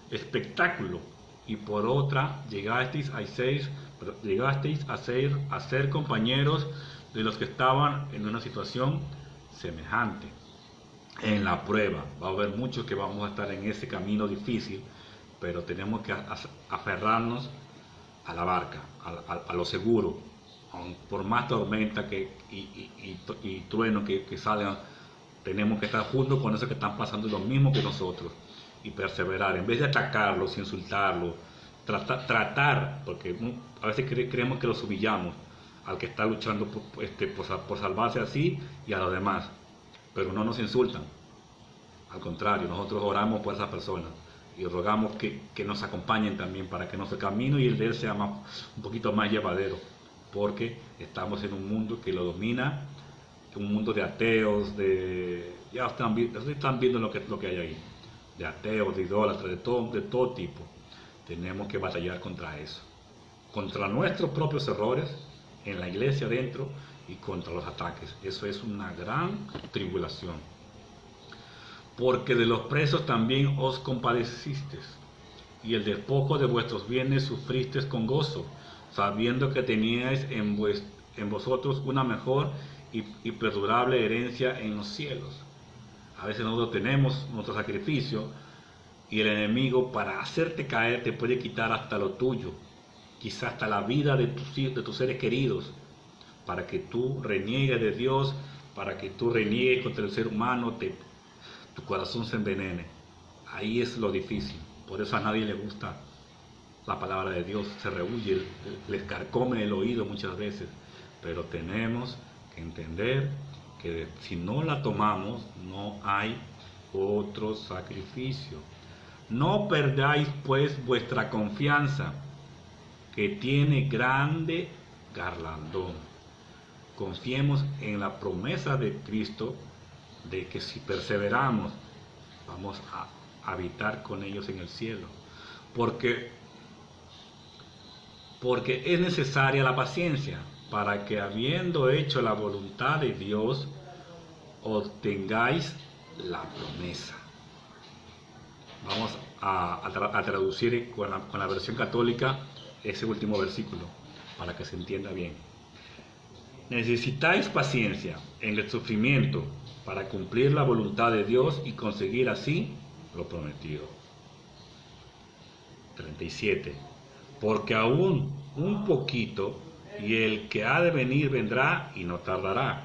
espectáculo, y por otra llegasteis a ser compañeros de los que estaban en una situación semejante. En la prueba va a haber muchos que vamos a estar en ese camino difícil, pero tenemos que aferrarnos a la barca, a lo seguro. Por más tormenta y trueno que salgan, tenemos que estar juntos con esos que están pasando lo mismo que nosotros y perseverar. En vez de atacarlos, insultarlos, tratar, porque a veces creemos que los humillamos al que está luchando por salvarse así y a los demás, pero no nos insultan. Al contrario, nosotros oramos por esas personas y rogamos que nos acompañen también para que nuestro camino y el de él sea un poquito más llevadero, porque estamos en un mundo que lo domina, un mundo de ateos, ya están viendo lo que hay ahí, de ateos, de idólatras, de todo tipo. Tenemos que batallar contra eso, contra nuestros propios errores en la iglesia dentro y contra los ataques. Eso es una gran tribulación. Porque de los presos también os compadecisteis, y el despojo de vuestros bienes sufristeis con gozo, sabiendo que teníais en vosotros una mejor y perdurable herencia en los cielos. A veces nosotros tenemos nuestro sacrificio y el enemigo, para hacerte caer, te puede quitar hasta lo tuyo, quizás hasta la vida de tus seres queridos, para que tú reniegues de Dios, para que tú reniegues contra el ser humano, tu corazón se envenene. Ahí es lo difícil. Por eso a nadie le gusta la palabra de Dios, se rehuye, les carcome el oído muchas veces. Pero tenemos que entender que si no la tomamos, no hay otro sacrificio. No perdáis pues vuestra confianza, que tiene grande galardón. Confiemos en la promesa de Cristo, de que si perseveramos, vamos a habitar con ellos en el cielo. Porque es necesaria la paciencia, para que habiendo hecho la voluntad de Dios, obtengáis la promesa. Vamos a traducir con la versión católica ese último versículo, para que se entienda bien. Necesitáis paciencia en el sufrimiento para cumplir la voluntad de Dios y conseguir así lo prometido. 37. Porque aún un poquito, y el que ha de venir vendrá y no tardará.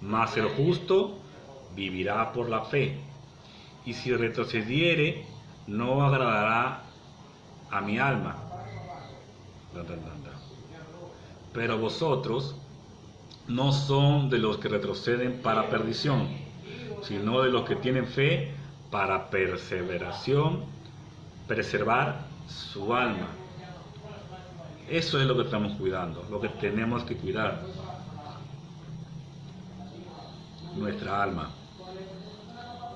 Mas el justo vivirá por la fe, y si retrocediere, no agradará a mi alma. Pero vosotros no son de los que retroceden para perdición, sino de los que tienen fe para perseveración, preservar su alma. Eso es lo que estamos cuidando, lo que tenemos que cuidar, nuestra alma.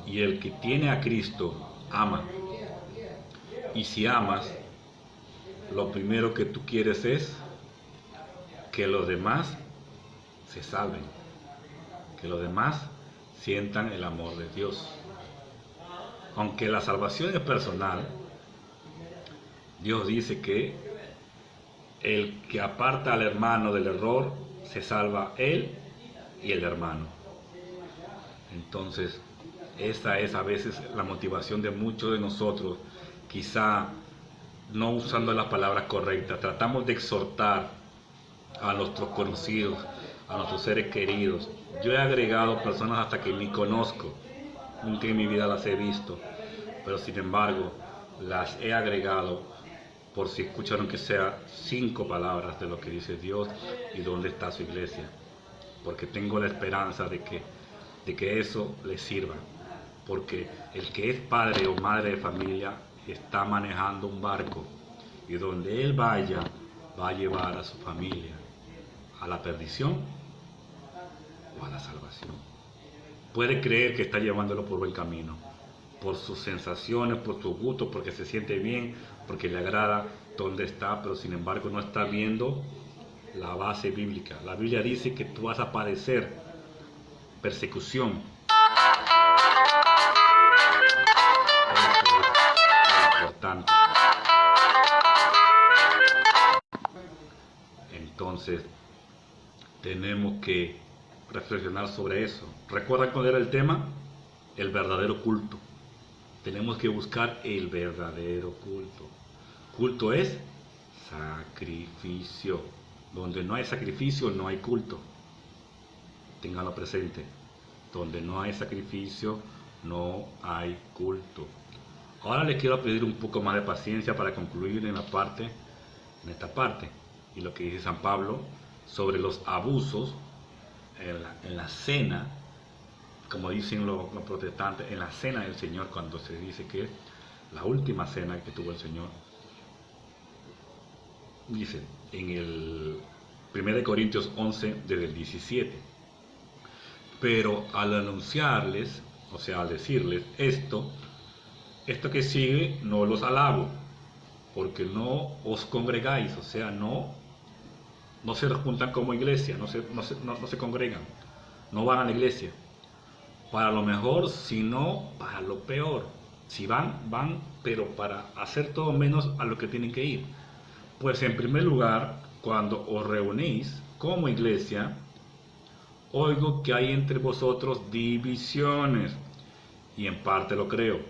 Y el que tiene a Cristo ama. Y si amas, lo primero que tú quieres es que los demás se salven, que los demás sientan el amor de Dios. Aunque la salvación es personal, Dios dice que el que aparta al hermano del error, se salva él y el hermano. Entonces, esa es a veces la motivación de muchos de nosotros, quizá no usando las palabras correctas. Tratamos de exhortar a nuestros conocidos, a nuestros seres queridos. Yo he agregado personas hasta que ni conozco, nunca en mi vida las he visto, pero sin embargo las he agregado por si escucharon que sea 5 palabras de lo que dice Dios y dónde está su iglesia, porque tengo la esperanza de que eso les sirva, porque el que es padre o madre de familia está manejando un barco, y donde él vaya va a llevar a su familia a la perdición o a la salvación. Puede creer que está llevándolo por buen camino, por sus sensaciones, por su gusto, porque se siente bien, porque le agrada donde está, pero sin embargo no está viendo la base bíblica. La Biblia dice que tú vas a padecer persecución. Eso es importante. Entonces, tenemos que reflexionar sobre eso. ¿Recuerdan cuál era el tema? El verdadero culto. Tenemos que buscar el verdadero culto. Culto es sacrificio. Donde no hay sacrificio, no hay culto. Ténganlo presente. Donde no hay sacrificio, no hay culto. Ahora les quiero pedir un poco más de paciencia para concluir en esta parte. Y lo que dice San Pablo sobre los abusos en la cena, como dicen los protestantes, en la cena del Señor, cuando se dice que es la última cena que tuvo el Señor. Dice en el 1 Corintios 11, desde el 17. Pero al anunciarles, o sea, al decirles esto que sigue, no los alabo, porque no os congregáis, o sea, no se juntan como iglesia, no se congregan, no van a la iglesia, para lo mejor, sino para lo peor. Si van, pero para hacer todo menos a lo que tienen que ir. Pues en primer lugar, cuando os reunís como iglesia, oigo que hay entre vosotros divisiones, y en parte lo creo.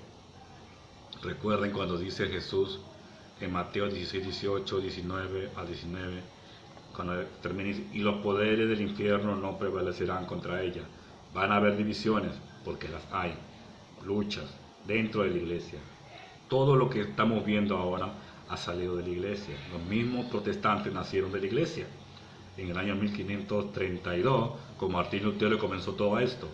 Recuerden cuando dice Jesús en Mateo 16, 18, 19 a 19, cuando termina, y los poderes del infierno no prevalecerán contra ella. Van a haber divisiones, porque las hay, luchas dentro de la iglesia. Todo lo que estamos viendo ahora ha salido de la iglesia. Los mismos protestantes nacieron de la iglesia. En el año 1532, con Martín Lutero comenzó todo esto.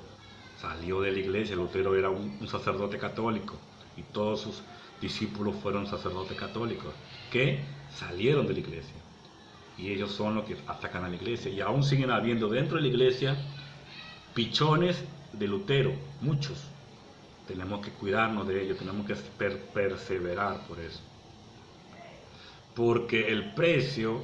Salió de la iglesia. Lutero era un sacerdote católico y todos sus discípulos fueron sacerdotes católicos que salieron de la iglesia. Y ellos son los que atacan a la iglesia. Y aún siguen habiendo dentro de la iglesia pichones de Lutero, muchos. Tenemos que cuidarnos de ellos, tenemos que perseverar por eso. Porque el precio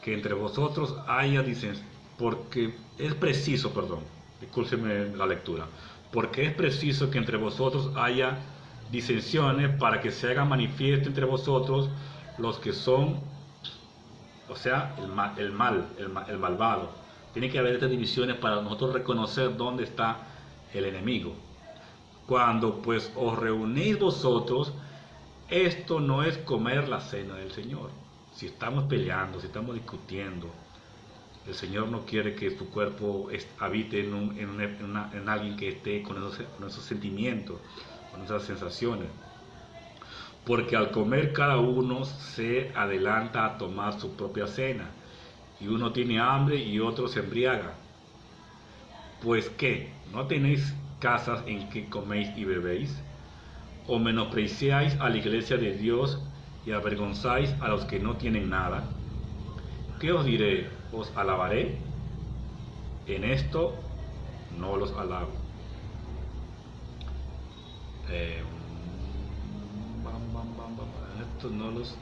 que entre vosotros haya, dicen, porque es preciso, perdón, discúlpeme la lectura, porque es preciso que entre vosotros haya disensiones, para que se haga manifiesto entre vosotros los que son, o sea, el malvado. Tiene que haber estas divisiones para nosotros reconocer dónde está el enemigo. Cuando pues os reunís vosotros, esto no es comer la cena del Señor. Si estamos peleando, si estamos discutiendo, el Señor no quiere que tu cuerpo habite en alguien que esté con esos sentimientos, con esas sensaciones. Porque al comer cada uno se adelanta a tomar su propia cena, y uno tiene hambre y otro se embriaga. Pues ¿qué? ¿No tenéis casas en que coméis y bebéis? ¿O menospreciáis a la iglesia de Dios y avergonzáis a los que no tienen nada? ¿Qué os diré? ¿Os alabaré? En esto no los alabo. Esto no los...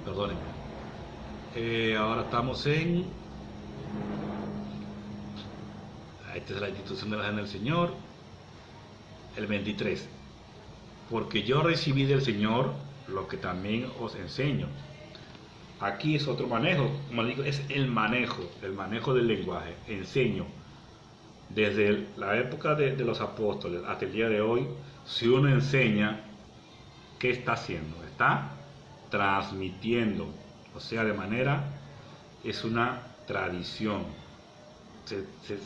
Perdónenme. Ahora estamos en... Esta es la institución de la cena del Señor. El 23. Porque yo recibí del Señor lo que también os enseño. Aquí es otro manejo, como digo, es el manejo del lenguaje. Enseño. Desde la época de los apóstoles hasta el día de hoy, si uno enseña, ¿qué está haciendo? Está transmitiendo. O sea, es una tradición.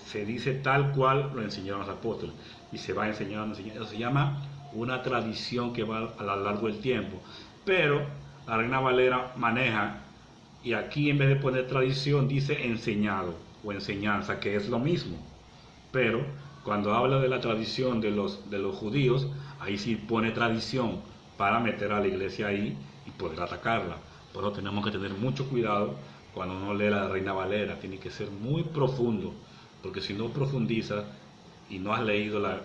Se dice tal cual lo enseñaron los apóstoles. Y se va enseñando. Eso se llama una tradición que va a lo largo del tiempo. Pero la Reina Valera maneja, y aquí en vez de poner tradición dice enseñado o enseñanza, que es lo mismo. Pero cuando habla de la tradición de los judíos, ahí sí pone tradición para meter a la iglesia ahí y poder atacarla. Por eso tenemos que tener mucho cuidado cuando uno lee la Reina Valera. Tiene que ser muy profundo, porque si no profundizas y no has leído la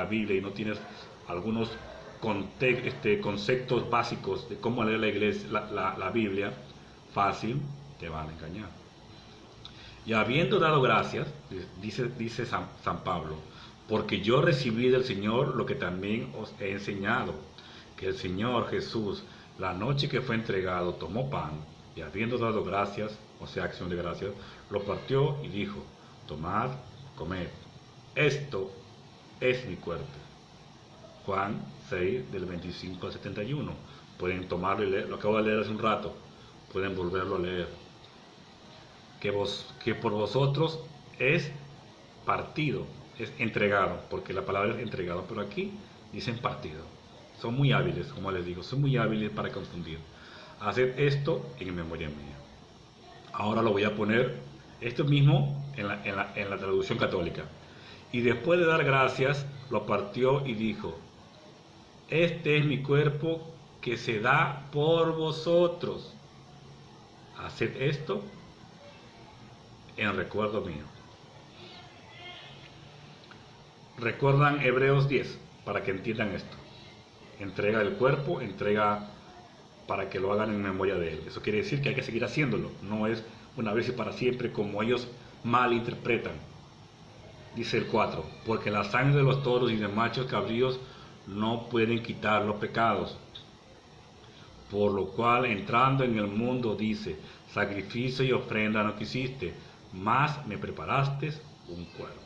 Biblia y no tienes algunos conceptos básicos de cómo leer la Biblia, fácil te van a engañar. Y habiendo dado gracias, dice San Pablo, porque yo recibí del Señor lo que también os he enseñado, que el Señor Jesús, la noche que fue entregado, tomó pan, y habiendo dado gracias, o sea, acción de gracias, lo partió y dijo, tomad, comed, esto es mi cuerpo. Juan 6, del 25 al 71. Pueden tomarlo y leer, lo acabo de leer hace un rato, pueden volverlo a leer. Que por vosotros es partido, es entregado, porque la palabra es entregado, pero aquí dicen partido. Son muy hábiles, como les digo, son muy hábiles para confundir. Haced esto en memoria mía. Ahora lo voy a poner, esto mismo en la traducción católica. Y después de dar gracias, lo partió y dijo, este es mi cuerpo que se da por vosotros. Haced esto en recuerdo mío. Recuerdan Hebreos 10, para que entiendan esto. Entrega del cuerpo, entrega para que lo hagan en memoria de él. Eso quiere decir que hay que seguir haciéndolo. No es una vez y para siempre como ellos malinterpretan. Dice el 4, porque la sangre de los toros y de machos cabríos no pueden quitar los pecados. Por lo cual, entrando en el mundo, dice, sacrificio y ofrenda no quisiste, mas me preparaste un cuerpo.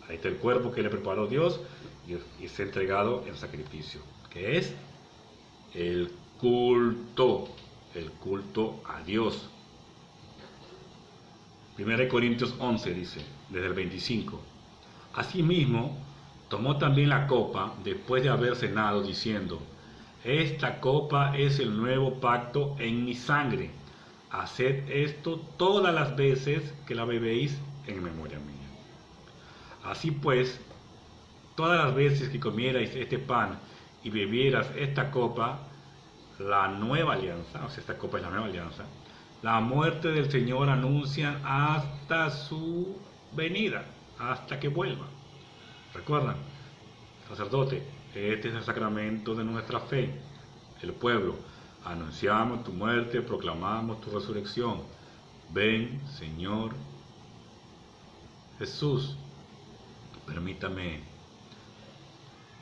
Ahí está el cuerpo que le preparó Dios y es entregado en sacrificio, que es el culto a Dios. 1 Corintios 11 dice, desde el 25. Asimismo, tomó también la copa después de haber cenado, diciendo, esta copa es el nuevo pacto en mi sangre. Haced esto todas las veces que la bebéis en memoria mía. Así pues, todas las veces que comierais este pan y bebieras esta copa, la nueva alianza, o sea, esta copa es la nueva alianza, la muerte del Señor anuncian hasta su venida, hasta que vuelva. ¿Recuerdan? Sacerdote, este es el sacramento de nuestra fe. El pueblo, anunciamos tu muerte, proclamamos tu resurrección. Ven, Señor Jesús. Permítame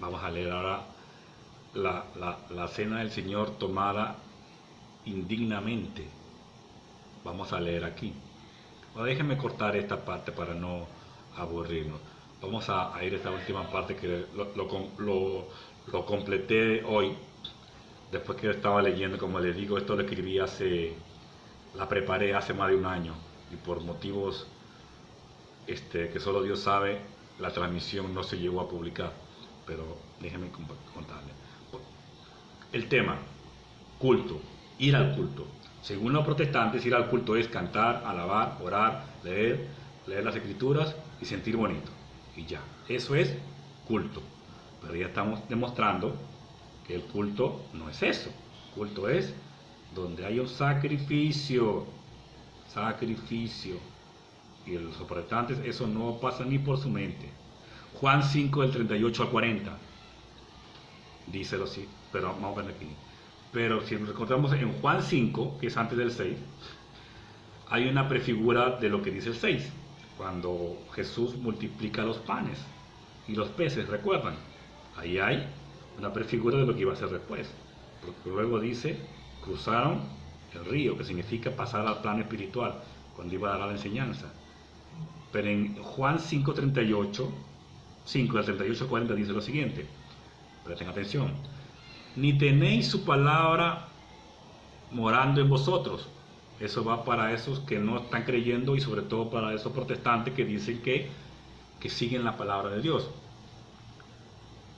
Vamos a leer ahora la cena del Señor tomada indignamente. Vamos a leer aquí. Bueno, déjenme cortar esta parte para no aburrirnos. Vamos a ir a esta última parte que lo completé hoy, después que estaba leyendo. Como les digo, esto lo escribí la preparé hace más de un año, y por motivos que solo Dios sabe, la transmisión no se llegó a publicar. Pero déjenme contarles. El tema, culto, ir al culto. Según los protestantes, ir al culto es cantar, alabar, orar, leer las escrituras y sentir bonito. Y ya, eso es culto. Pero ya estamos demostrando que el culto no es eso. El culto es donde hay un sacrificio. Sacrificio. Y los protestantes eso no pasa ni por su mente. Juan 5 del 38 al 40. Díselo así, pero vamos a ver aquí. Pero si nos encontramos en Juan 5, que es antes del 6, hay una prefigura de lo que dice el 6, cuando Jesús multiplica los panes y los peces, ¿recuerdan? Ahí hay una prefigura de lo que iba a hacer después, porque luego dice, cruzaron el río, que significa pasar al plano espiritual, cuando iba a dar la enseñanza. Pero en Juan 5 del 38 al 40 dice lo siguiente, presten atención: ni tenéis su palabra morando en vosotros. Eso va para esos que no están creyendo, y sobre todo para esos protestantes que dicen que siguen la palabra de Dios.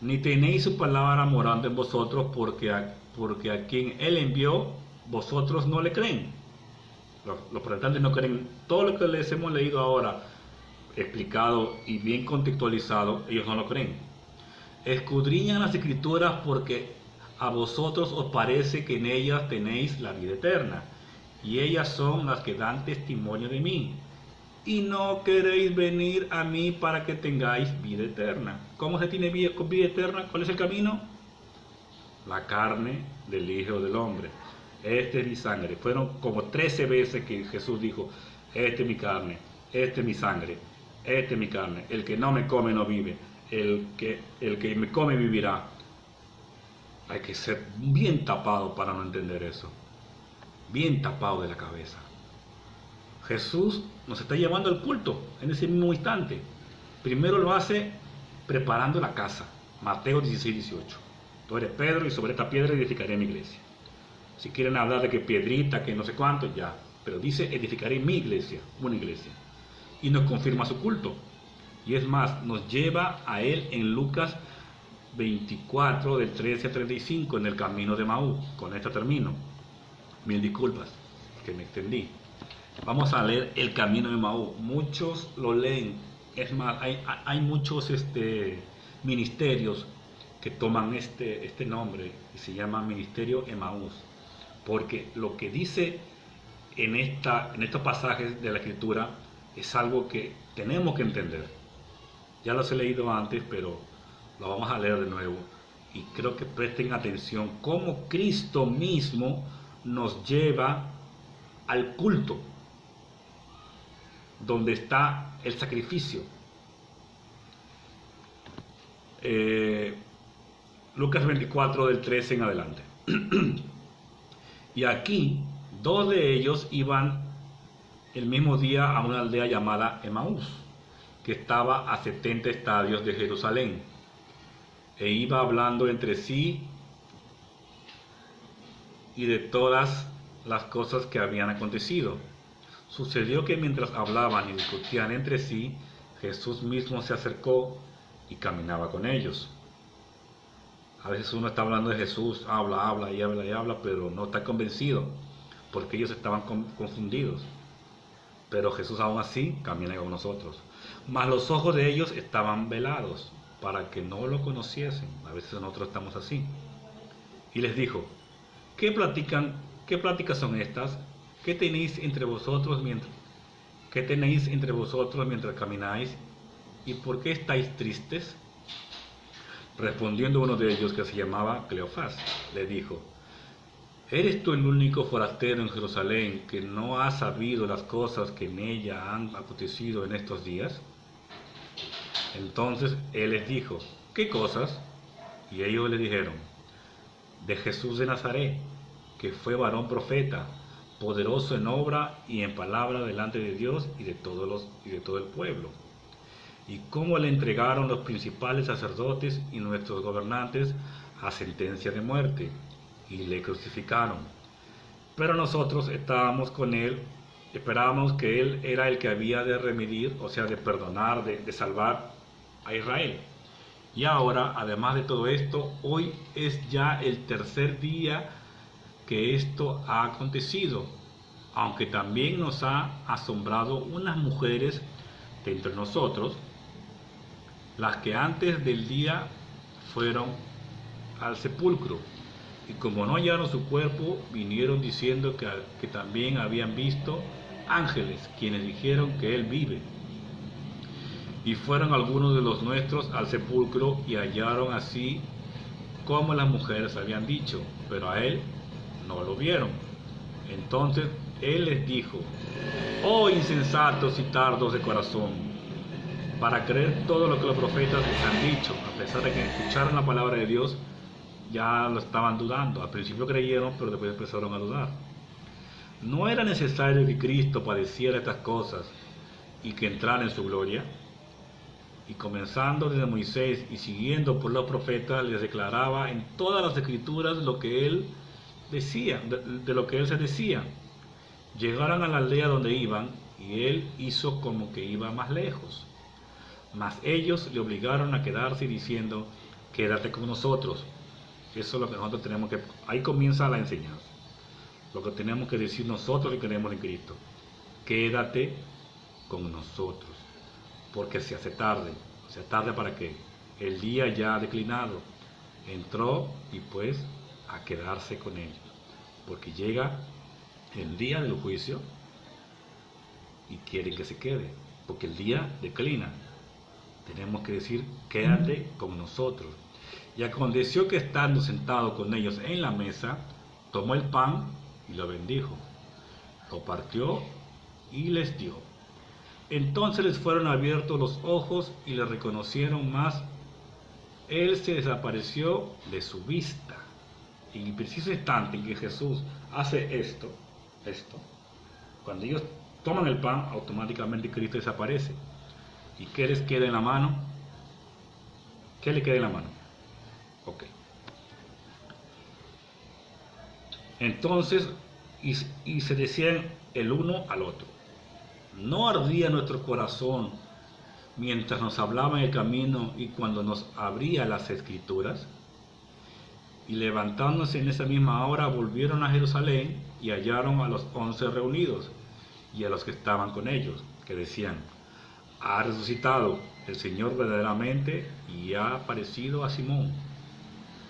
Ni tenéis su palabra morando en vosotros, porque a quien Él envió, vosotros no le creen. Los protestantes no creen. Todo lo que les hemos leído ahora, explicado y bien contextualizado, ellos no lo creen. Escudriñan las escrituras porque a vosotros os parece que en ellas tenéis la vida eterna, y ellas son las que dan testimonio de mí, y no queréis venir a mí para que tengáis vida eterna. ¿Cómo se tiene vida eterna? ¿Cuál es el camino? La carne del Hijo del Hombre. Este es mi sangre. Fueron como 13 veces que Jesús dijo, este es mi carne, este es mi sangre, este es mi carne. El que no me come no vive, el que me come vivirá. Hay que ser bien tapado para no entender eso. Bien tapado de la cabeza. Jesús nos está llevando al culto en ese mismo instante. Primero lo hace preparando la casa. Mateo 16, 18. Tú eres Pedro, y sobre esta piedra edificaré mi iglesia. Si quieren hablar de que piedrita, que no sé cuánto, ya. Pero dice, edificaré mi iglesia, una iglesia. Y nos confirma su culto. Y es más, nos lleva a él en Lucas 24, del 13 al 35, en el camino de Maús. Con esto termino. Mil disculpas, que me extendí. Vamos a leer el camino de Maús. Muchos lo leen. Es más, hay muchos ministerios que toman este nombre y se llama Ministerio Emaús. Porque lo que dice en estos pasajes de la Escritura es algo que tenemos que entender. Ya los he leído antes, pero lo vamos a leer de nuevo, y creo que presten atención cómo Cristo mismo nos lleva al culto, donde está el sacrificio. Lucas 24, del 13 en adelante. Y aquí, dos de ellos iban el mismo día a una aldea llamada Emaús, que estaba a 70 estadios de Jerusalén, e iba hablando entre sí y de todas las cosas que habían acontecido. Sucedió que mientras hablaban y discutían entre sí, Jesús mismo se acercó y caminaba con ellos. A veces uno está hablando de Jesús, habla y habla y habla, pero no está convencido, porque ellos estaban confundidos. Pero Jesús aún así camina con nosotros. Mas los ojos de ellos estaban velados, para que no lo conociesen. A veces nosotros estamos así. Y les dijo, ¿qué pláticas son estas? ¿Qué tenéis entre vosotros mientras camináis? ¿Y por qué estáis tristes? Respondiendo uno de ellos, que se llamaba Cleofás, le dijo, ¿eres tú el único forastero en Jerusalén que no ha sabido las cosas que en ella han acontecido en estos días? Entonces él les dijo, ¿qué cosas? Y ellos le dijeron: de Jesús de Nazaret, que fue varón profeta, poderoso en obra y en palabra delante de Dios y de todo el pueblo. Y cómo le entregaron los principales sacerdotes y nuestros gobernantes a sentencia de muerte, y le crucificaron. Pero nosotros estábamos con él, esperábamos que él era el que había de remidir, o sea, de perdonar, de salvar a Israel. Y ahora, además de todo esto, hoy es ya el tercer día que esto ha acontecido, aunque también nos ha asombrado unas mujeres de entre nosotros, las que antes del día fueron al sepulcro, y como no hallaron su cuerpo, vinieron diciendo que también habían visto ángeles, quienes dijeron que él vive. Y fueron algunos de los nuestros al sepulcro y hallaron así como las mujeres habían dicho, pero a él no lo vieron. Entonces él les dijo: oh insensatos y tardos de corazón, para creer todo lo que los profetas les han dicho. A pesar de que escucharon la palabra de Dios, ya lo estaban dudando. Al principio creyeron, pero después empezaron a dudar. ¿No era necesario que Cristo padeciera estas cosas y que entrara en su gloria? Y comenzando desde Moisés y siguiendo por los profetas, les declaraba en todas las escrituras lo que él decía, de lo que él se decía. Llegaron a la aldea donde iban, y él hizo como que iba más lejos. Mas ellos le obligaron a quedarse diciendo: quédate con nosotros. Eso es lo que nosotros tenemos que... Ahí comienza la enseñanza. Lo que tenemos que decir nosotros que creemos en Cristo: quédate con nosotros. Porque se hace tarde. ¿Se hace tarde para qué? El día ya ha declinado. Entró y pues a quedarse con ellos. Porque llega el día del juicio y quieren que se quede. Porque el día declina. Tenemos que decir: quédate con nosotros. Y aconteció que estando sentado con ellos en la mesa, tomó el pan y lo bendijo. Lo partió y les dio. Entonces les fueron abiertos los ojos y le reconocieron, mas él se desapareció de su vista. Y en el preciso instante en que Jesús hace esto, cuando ellos toman el pan, automáticamente Cristo desaparece. ¿Y qué les queda en la mano? ¿Qué le queda en la mano? Ok. Entonces, y se decían el uno al otro: ¿no ardía nuestro corazón mientras nos hablaba en el camino y cuando nos abría las escrituras? Y levantándose en esa misma hora, volvieron a Jerusalén y hallaron a los 11 reunidos y a los que estaban con ellos, que decían: ha resucitado el Señor verdaderamente y ha aparecido a Simón.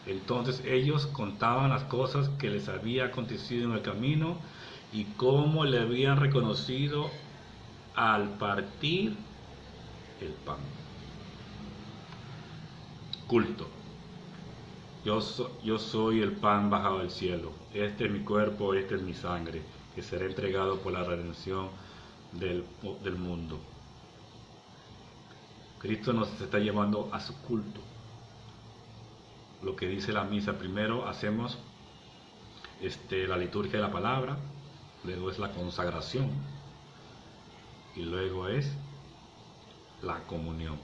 Entonces ellos contaban las cosas que les había acontecido en el camino y cómo le habían reconocido al partir el pan. Culto. Yo soy el pan bajado del cielo. Este es mi cuerpo, este es mi sangre, que será entregado por la redención del mundo. Cristo nos está llevando a su culto. Lo que dice la misa: primero hacemos la liturgia de la palabra, luego es la consagración y luego es la comunión.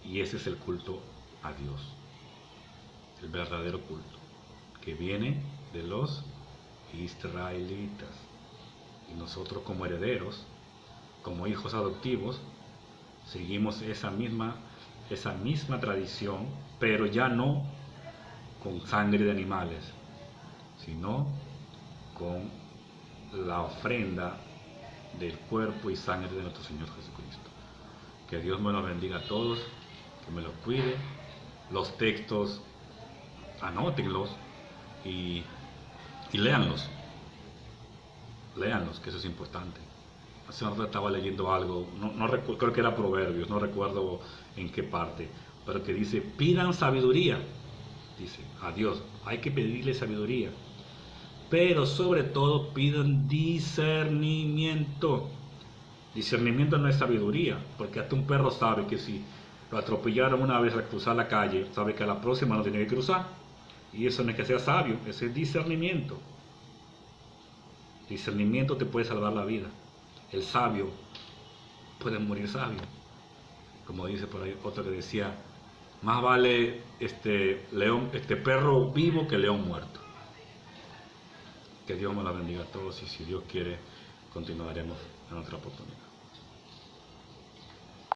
Y ese es el culto a Dios, el verdadero culto, que viene de los israelitas. Y nosotros, como herederos, como hijos adoptivos, seguimos esa misma tradición, pero ya no con sangre de animales, sino con la ofrenda del cuerpo y sangre de nuestro Señor Jesucristo. Que Dios me los bendiga a todos, que me los cuide. Los textos, anótenlos y léanlos, que eso es importante. Hace un rato estaba leyendo algo, no recuerdo, creo que era Proverbios, no recuerdo en qué parte, pero que dice: pidan sabiduría. Dice a Dios, hay que pedirle sabiduría, pero sobre todo pidan discernimiento. Discernimiento no es sabiduría, porque hasta un perro sabe que si lo atropellaron una vez al cruzar la calle, sabe que a la próxima no tiene que cruzar. Y eso no es que sea sabio, ese es discernimiento. Discernimiento te puede salvar la vida. El sabio puede morir sabio. Como dice por ahí otro que decía, más vale perro vivo que león muerto. Que Dios me la bendiga a todos y si Dios quiere continuaremos en otra oportunidad.